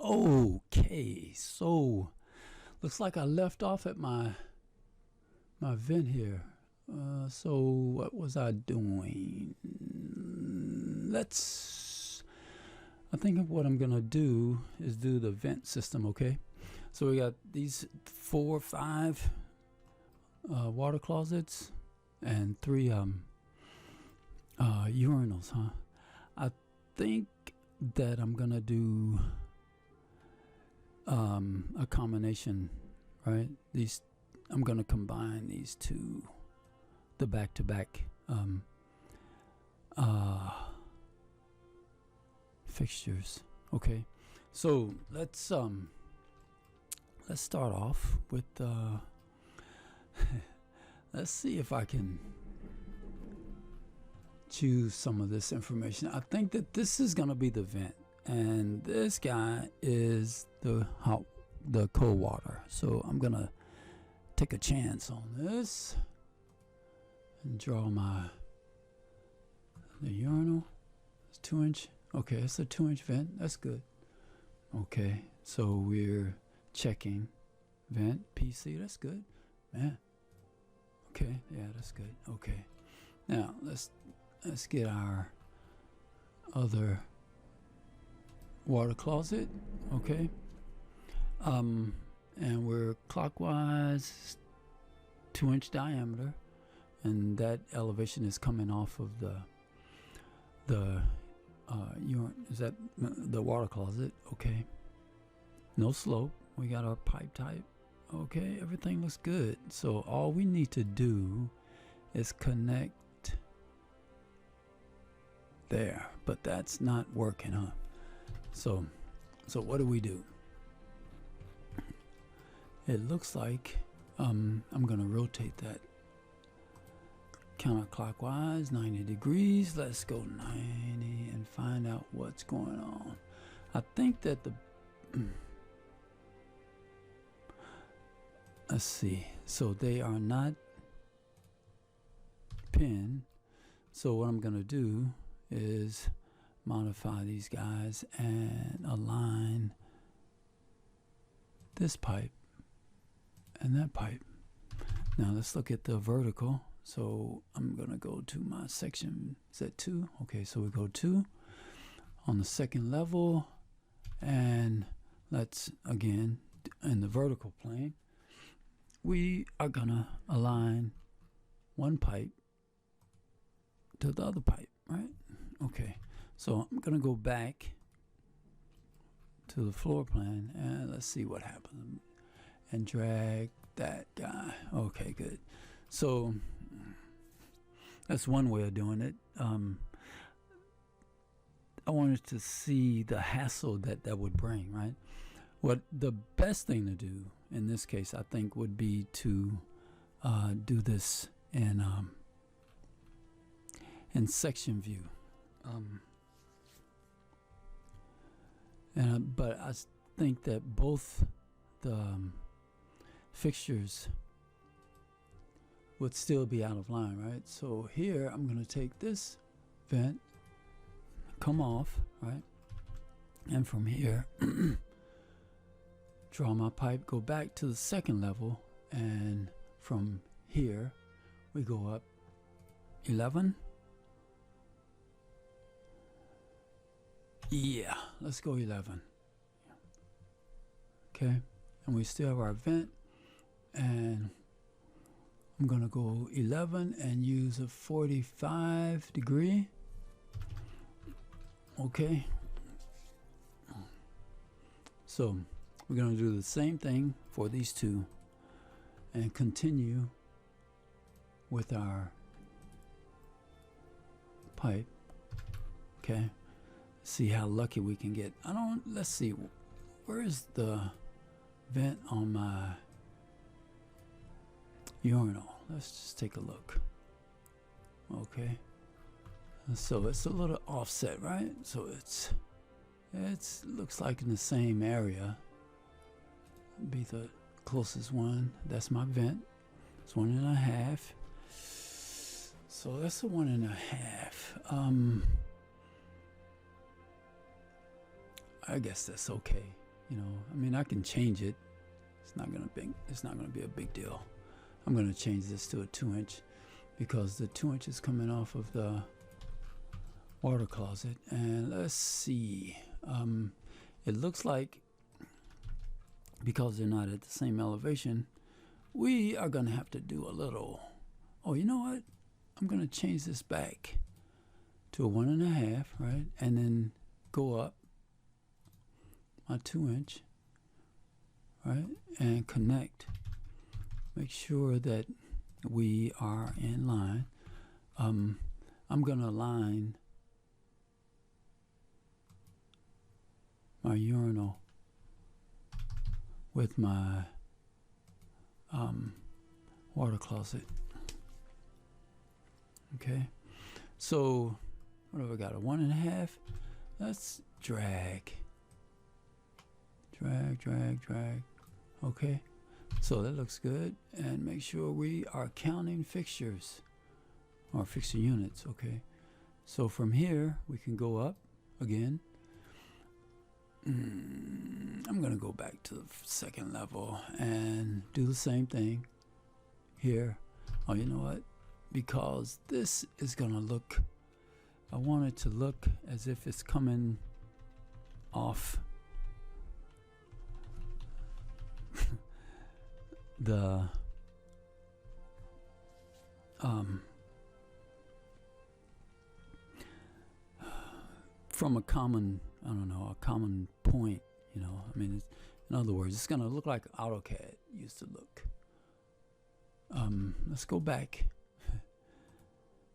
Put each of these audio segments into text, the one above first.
Okay, so looks like I left off at my vent here. So what was I doing? I think what I'm gonna do is do the vent system. Okay, so we got these 4 or 5 water closets and 3 urinals, huh? I think that I'm gonna do a combination, right? I'm gonna combine these two, the back-to-back fixtures. Okay, so let's start off with let's see if I can choose some of this information. I think that this is gonna be the vent, and this guy is the cold water. So I'm gonna take a chance on this and draw the urinal. It's 2-inch. Okay, it's a 2-inch vent. That's good. Okay, so we're checking vent PC. That's good, man. Okay, yeah, that's good. Okay, now let's get our other water closet. Okay, and we're clockwise, 2-inch diameter, and that elevation is coming off of the is that the water closet. Okay, no slope. We got our pipe type. Okay, everything looks good. So all we need to do is connect there, but that's not working, huh? So what do we do? It looks like I'm gonna rotate that counterclockwise 90 degrees. Let's go 90 and find out what's going on. I think that let's see, so they are not pinned. So what I'm gonna do is modify these guys and align this pipe and that pipe. Now let's look at the vertical. So I'm gonna go to my section. Is that 2? Okay, so we go 2 on the second level, and let's again in the vertical plane we are gonna align one pipe to the other pipe, right? Okay, so I'm gonna go back to the floor plan and let's see what happens, and drag that guy. Okay, good. So that's one way of doing it. I wanted to see the hassle that would bring, right? What the best thing to do in this case, I think, would be to do this in section view. But I think that both the fixtures would still be out of line, right? So here I'm going to take this vent, come off, right? And from here, draw my pipe, go back to the second level, and from here we go up 11. Yeah, let's go 11. Okay, and we still have our vent, and I'm gonna go 11 and use a 45 degree. Okay, so we're gonna do the same thing for these two and continue with our pipe. Okay, see how lucky we can get. Let's see, where is the vent on my urinal? Let's just take a look. Okay, so it's a little offset, right? So it looks like in the same area. Be the closest one. That's my vent. It's 1.5. So that's a 1.5. I guess that's okay. you know, I mean, I can change it. It's not gonna be a big deal. I'm gonna change this to a 2-inch because the 2-inch is coming off of the water closet. And let's see, it looks like because they're not at the same elevation, we are gonna have to do a little, oh, you know what? I'm gonna change this back to a 1.5, right? And then go up my 2-inch, right? And connect. Make sure that we are in line. I'm gonna align my urinal with my water closet. Okay, so what have I got? A 1.5. Let's drag. Okay, so that looks good. And make sure we are counting fixtures or fixture units. Okay, so from here we can go up again. I'm gonna go back to the second level and do the same thing here. Oh, you know what? Because this is gonna look, I want it to look as if it's coming off the from a common, I don't know, a common point, you know. I mean, in other words, it's gonna look like AutoCAD used to look. Let's go back.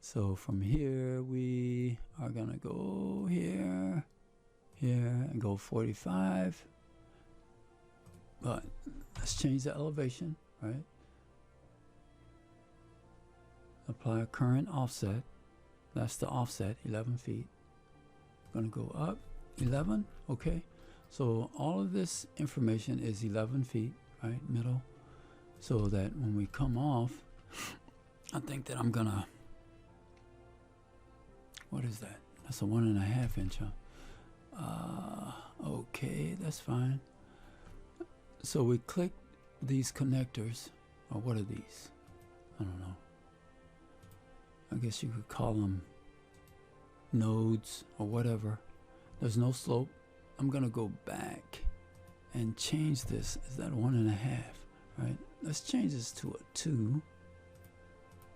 So from here we are gonna go here, and go 45. But let's change the elevation, right? Apply a current offset. That's the offset, 11 feet. Gonna go up 11. Okay, so all of this information is 11 feet, right? Middle. So that when we come off, I think that I'm gonna, what is that? That's a 1.5 inch, huh? Okay, that's fine. So we click these connectors, or what are these? I don't know. I guess you could call them nodes or whatever. There's no slope. I'm gonna go back and change this. Is that 1.5, right? Let's change this to a 2.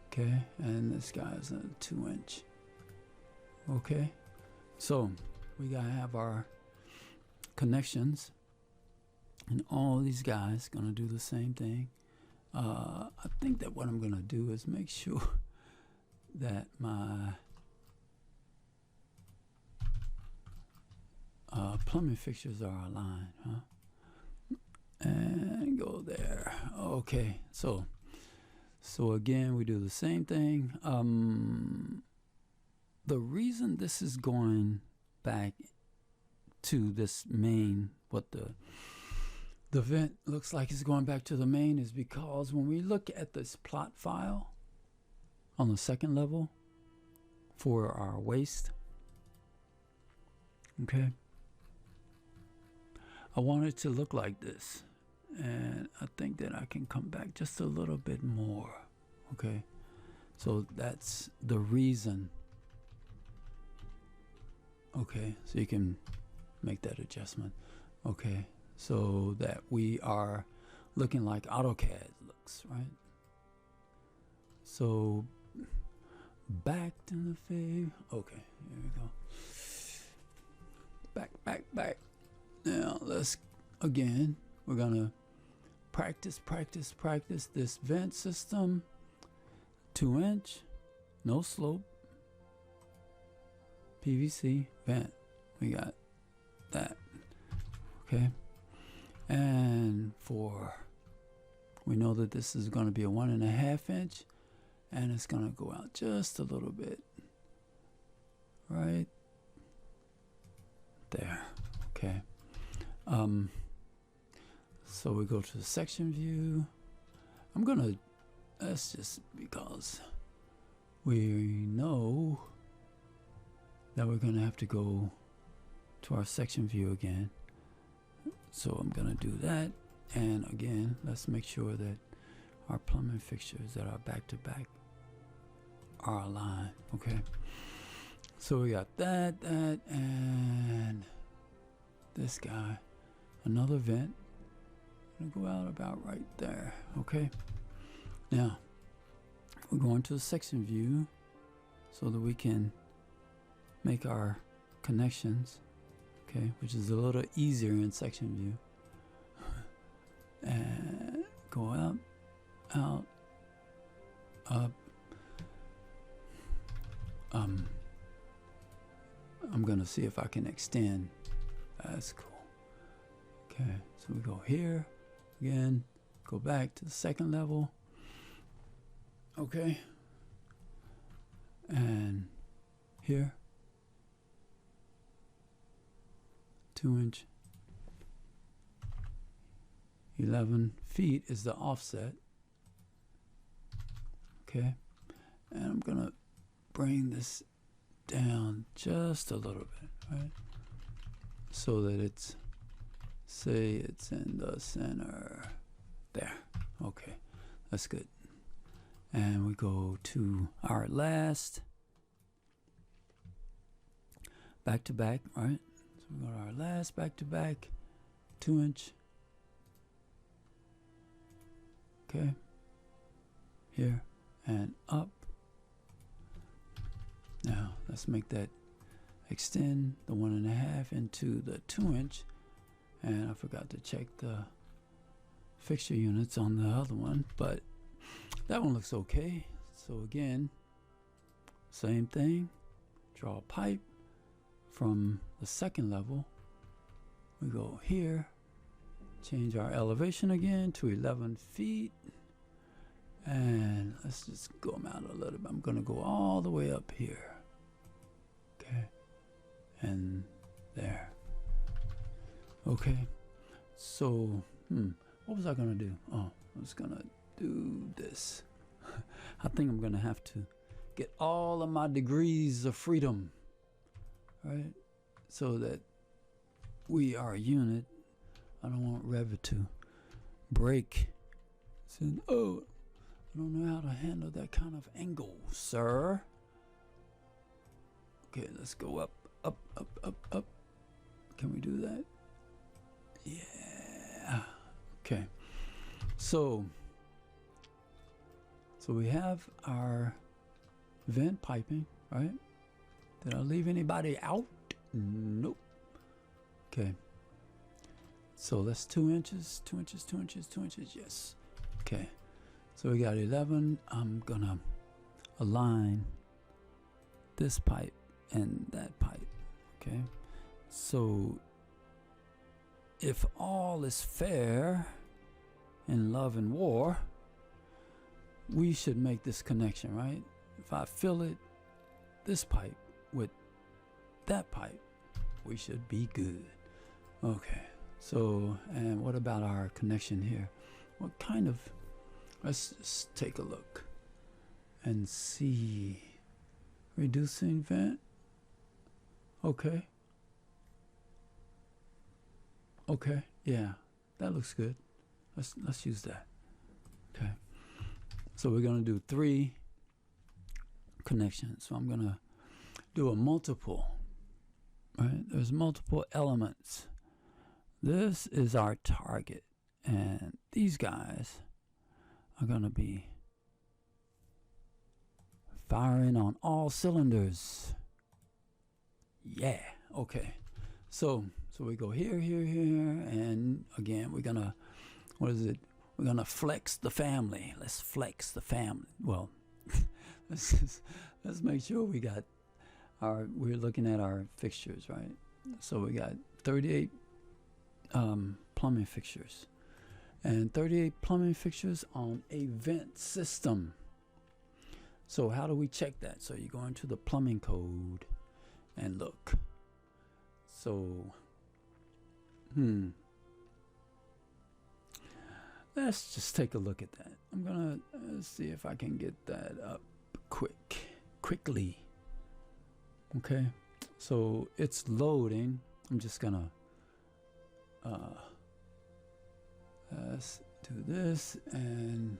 Okay, and this guy's a 2-inch. Okay, so we gotta have our connections, and all these guys gonna do the same thing. I think that what I'm gonna do is make sure that my plumbing fixtures are aligned, huh? And go there. Okay, so again we do the same thing. The reason this is going back to this main, what the vent looks like it's going back to the main, is because when we look at this plot file on the second level for our waste, okay, I want it to look like this, and I think that I can come back just a little bit more. Okay, so that's the reason. Okay, so you can make that adjustment. Okay, so that we are looking like AutoCAD looks, right? So back to the fave. Okay, here we go. Back. Now let's, again, we're gonna practice this vent system. 2-inch, no slope, PVC vent. We got that. Okay, and we know that this is going to be a 1.5 inch, and it's going to go out just a little bit right there. Okay, so we go to the section view. I'm gonna, that's just because we know that we're gonna have to go to our section view again. So I'm gonna do that, and again, let's make sure that our plumbing fixtures that are back to back are aligned. Okay, so we got that, and this guy, another vent. Gonna go out about right there. Okay, now we're going to the section view so that we can make our connections, okay, which is a little easier in section view. And go out, out, up. I'm gonna see if I can extend. That's cool. Okay, so we go here again, go back to the second level. Okay, and here, 2-inch, 11 feet is the offset. Okay, and I'm gonna bring this down just a little bit, right? So that it's, say it's in the center there. Okay, that's good. And we go to our last back to back, right? So we go to our last back to back, 2-inch. Okay, here and up. Now let's make that extend the 1.5 into the 2-inch, and I forgot to check the fixture units on the other one, but that one looks okay. So again, same thing, draw a pipe from the second level. We go here, change our elevation again to 11 feet, and let's just go out a little bit. I'm gonna go all the way up here. Okay, and there. Okay, so what was I gonna do? Oh, I was gonna do this. I think I'm gonna have to get all of my degrees of freedom, right? So that we are a unit. I don't want Revit to break. Saying, oh, I don't know how to handle that kind of angle, sir. Okay, let's go up, up, up, up, up. Can we do that? Yeah. Okay. So we have our vent piping, right? Did I leave anybody out? Nope. Okay. So that's 2 inches, 2 inches, 2 inches, 2 inches. Yes. Okay. So we got 11. I'm gonna align this pipe and that pipe. Okay. So if all is fair in love and war, we should make this connection, right? If I fill it, this pipe with that pipe, we should be good. Okay. So, and what about our connection here? What kind of, let's just take a look and see. Reducing vent. Okay. Okay, yeah, that looks good. Let's use that. Okay. So we're gonna do 3 connections. So I'm gonna do a multiple. Right? There's multiple elements. This is our target, and these guys are gonna be firing on all cylinders. Yeah. Okay. So we go here, here, here, and again we're gonna, what is it? We're gonna flex the family. Let's flex the family. Well, let's make sure we got we're looking at our fixtures, right? So we got 38 plumbing fixtures, and 38 plumbing fixtures on a vent system. So how do we check that? So you go into the plumbing code and look. So, let's just take a look at that. I'm gonna see if I can get that up quickly. Okay, so it's loading. I'm just gonna Let's do this and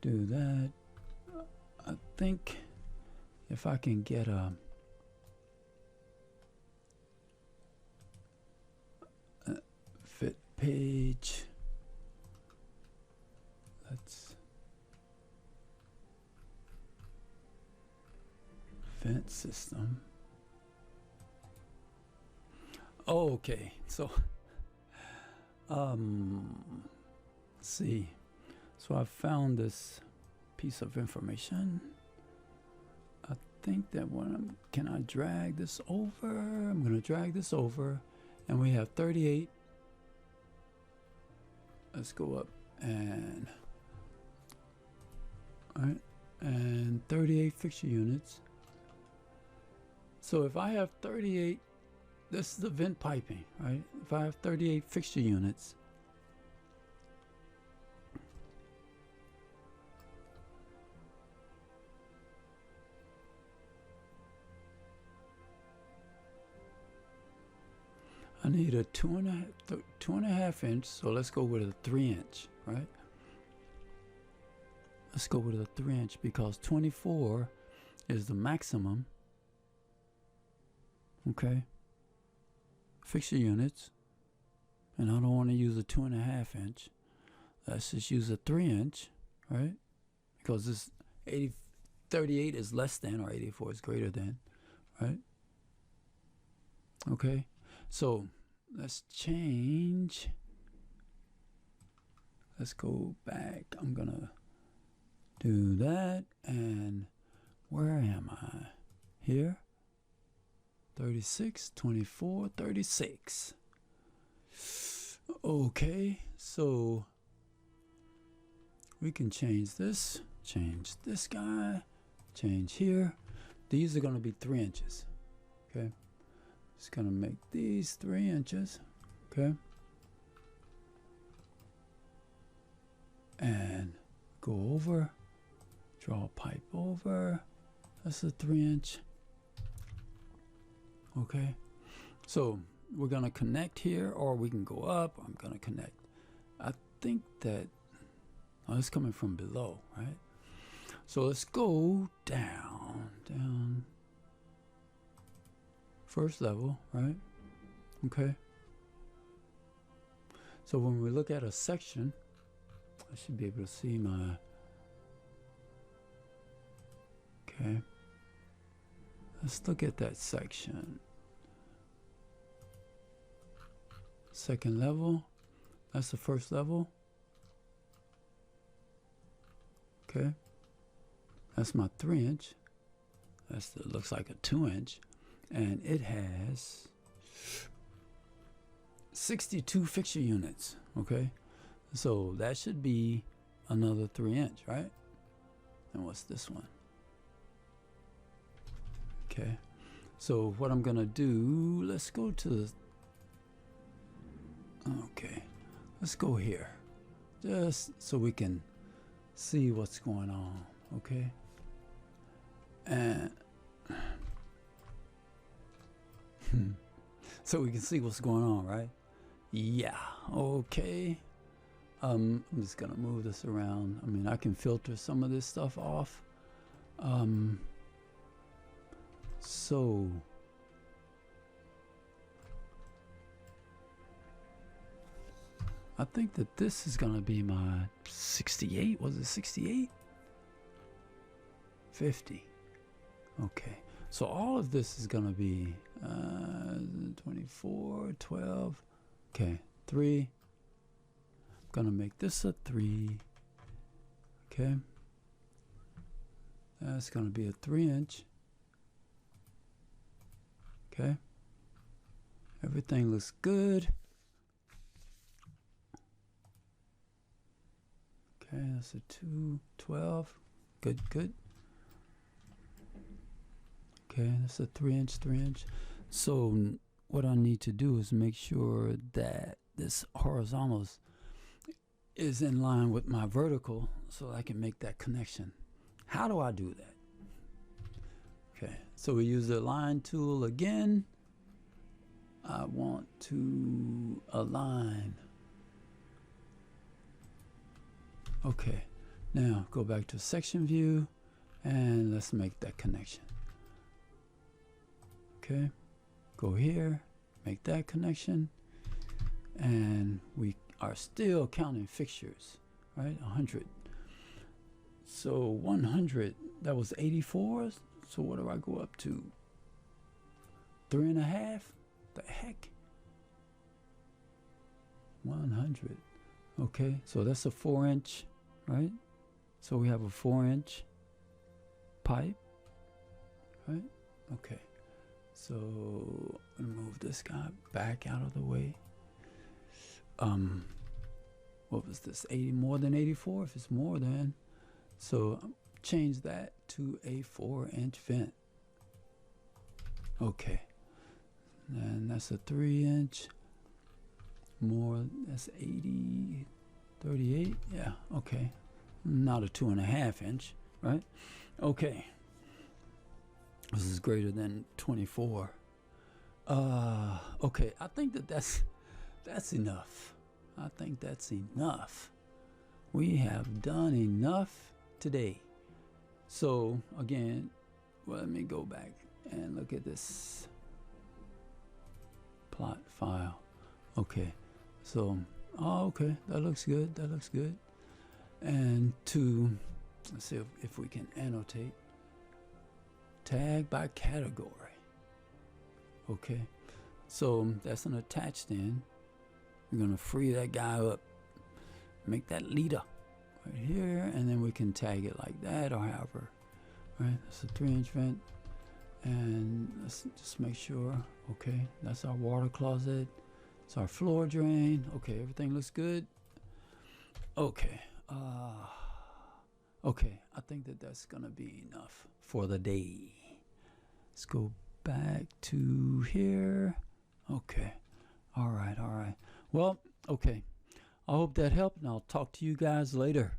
do that. I think if I can get a fit page, let's vent system. Oh, okay, so let's see. So I found this piece of information. I think that when can I drag this over? I'm gonna drag this over, and we have 38. Let's go up and all right, and 38 fixture units. So if I have 38, this is the vent piping, right? If I have 38 fixture units, I need a 2.5 inch, so let's go with a 3 inch, right? Let's go with a 3 inch because 24 is the maximum. Okay. Fixture units. And I don't want to use a 2.5 inch. Let's just use a 3 inch, right? Because this 38 is less than, or 84 is greater than, right? Okay. So let's change. Let's go back. I'm gonna do that. And where am I? Here. 36, 24, 36. Okay, so we can change this guy, change here. These are gonna be 3 inches. Okay. Just gonna make these 3 inches, okay? And go over, draw a pipe over. That's a 3 inch. Okay, so we're gonna connect here, or we can go up. I'm gonna connect. I think that it's coming from below, right? So let's go down. First level, right? Okay. So when we look at a section, I should be able to see my. Okay. Let's look at that section. Second level. That's the first level. Okay. That's my 3 inch. That looks like a 2 inch. And it has 62 fixture units. Okay. So that should be another 3 inch, right? And what's this one? Okay. So what I'm gonna do, let's go to the, okay, let's go here, just so we can see what's going on. Okay. And so we can see what's going on, right? Yeah. Okay. I'm just gonna move this around. I mean, I can filter some of this stuff off. So I think that this is gonna be my 68. Was it 68? 50. Okay. So all of this is gonna be 24, 12. Okay, 3. I'm gonna make this a 3. Okay. That's gonna be a 3 inch. Okay. Everything looks good. Okay, that's a 2, 12. Good, good. Okay, that's a 3 inch, 3 inch. So what I need to do is make sure that this horizontal is in line with my vertical so I can make that connection. How do I do that? Okay, so we use the line tool again. I want to align. Okay, now go back to section view and let's make that connection. Okay, go here, make that connection, and we are still counting fixtures, right? 100. So 100, that was 84. So what do I go up to? 3.5? The heck? 100. Okay, so that's a 4-inch, right? So we have a 4-inch pipe, right? Okay, so I'm gonna move this guy back out of the way. What was this? 80, more than 84? If it's more than, so change that to a 4-inch vent. Okay, and that's a 3-inch. More, that's 80, 38. Yeah, okay, not a 2.5-inch, right? Okay, this is greater than 24. Okay, I think that's enough. I think that's enough. We have done enough today. So again, well, let me go back and look at this plot file. Okay, so okay, that looks good. That looks good. And let's see if we can annotate. Tag by category. Okay, so that's an attached in. We're gonna free that guy up, make that leader right here, and then we can tag it like that or however. Right, that's a 3-inch vent, and let's just make sure. Okay, that's our water closet. It's our floor drain. Okay, everything looks good. Okay, okay, I think that's gonna be enough for the day. Let's go back to here. Okay, all right. Well, okay, I hope that helped, and I'll talk to you guys later.